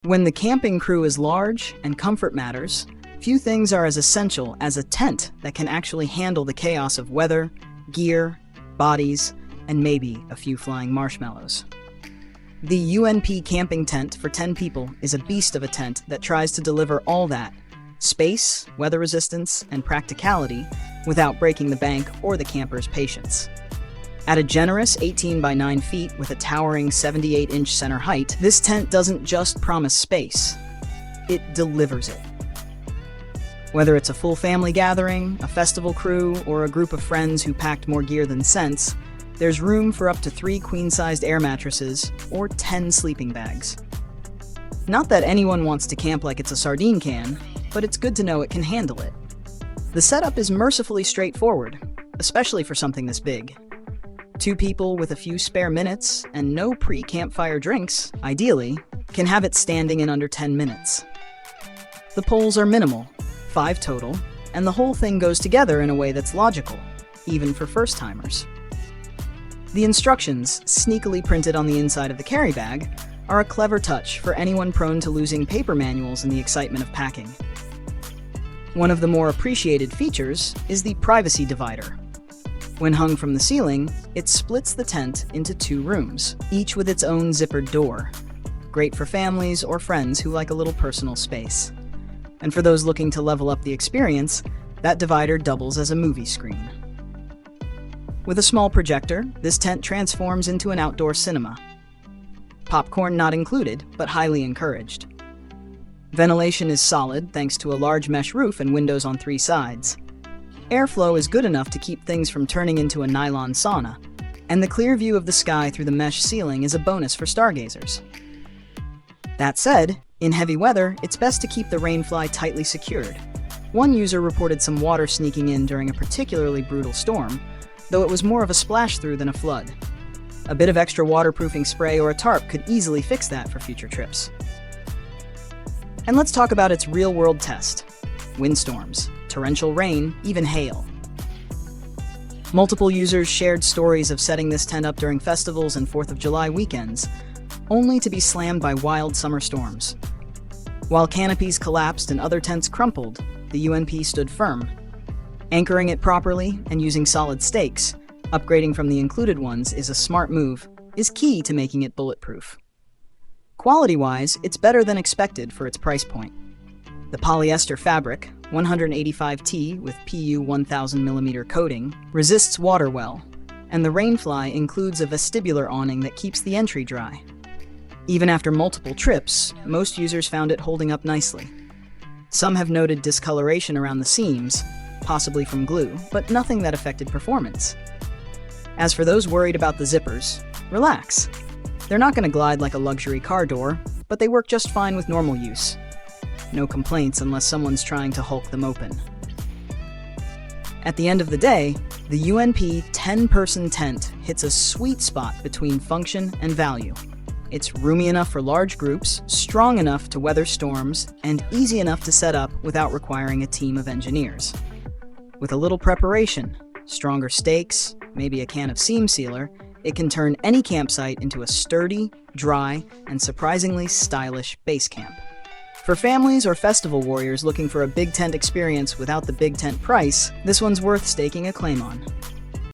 When the camping crew is large and comfort matters, few things are as essential as a tent that can actually handle the chaos of weather, gear, bodies, and maybe a few flying marshmallows. The UNP camping tent for 10 people is a beast of a tent that tries to deliver all that: space, weather resistance, and practicality without breaking the bank or the camper's patience. At a generous 18 by 9 feet with a towering 78-inch center height, this tent doesn't just promise space, it delivers it. Whether it's a full family gathering, a festival crew, or a group of friends who packed more gear than sense, there's room for up to 3 queen-sized air mattresses or 10 sleeping bags. Not that anyone wants to camp like it's a sardine can, but it's good to know it can handle it. The setup is mercifully straightforward, especially for something this big. 2 people with a few spare minutes and no pre-campfire drinks, ideally, can have it standing in under 10 minutes. The poles are minimal, 5 total, and the whole thing goes together in a way that's logical, even for first-timers. The instructions, sneakily printed on the inside of the carry bag, are a clever touch for anyone prone to losing paper manuals in the excitement of packing. One of the more appreciated features is the privacy divider. When hung from the ceiling, it splits the tent into 2 rooms, each with its own zippered door. Great for families or friends who like a little personal space. And for those looking to level up the experience, that divider doubles as a movie screen. With a small projector, this tent transforms into an outdoor cinema. Popcorn not included, but highly encouraged. Ventilation is solid thanks to a large mesh roof and windows on 3 sides. Airflow is good enough to keep things from turning into a nylon sauna, and the clear view of the sky through the mesh ceiling is a bonus for stargazers. That said, in heavy weather, it's best to keep the rainfly tightly secured. One user reported some water sneaking in during a particularly brutal storm, though it was more of a splash-through than a flood. A bit of extra waterproofing spray or a tarp could easily fix that for future trips. And let's talk about its real-world test: windstorms, torrential rain, even hail. Multiple users shared stories of setting this tent up during festivals and 4th of July weekends, only to be slammed by wild summer storms. While canopies collapsed and other tents crumpled, the UNP stood firm. Anchoring it properly and using solid stakes, upgrading from the included ones is a smart move, is key to making it bulletproof. Quality-wise, it's better than expected for its price point. The polyester fabric, 185T with PU 1000mm coating, resists water well, and the rainfly includes a vestibular awning that keeps the entry dry. Even after multiple trips, most users found it holding up nicely. Some have noted discoloration around the seams, possibly from glue, but nothing that affected performance. As for those worried about the zippers, relax. They're not going to glide like a luxury car door, but they work just fine with normal use. No complaints unless someone's trying to hulk them open. At the end of the day, the UNP 10-person tent hits a sweet spot between function and value. It's roomy enough for large groups, strong enough to weather storms, and easy enough to set up without requiring a team of engineers. With a little preparation, stronger stakes, maybe a can of seam sealer, it can turn any campsite into a sturdy, dry, and surprisingly stylish base camp. For families or festival warriors looking for a big tent experience without the big tent price, this one's worth staking a claim on.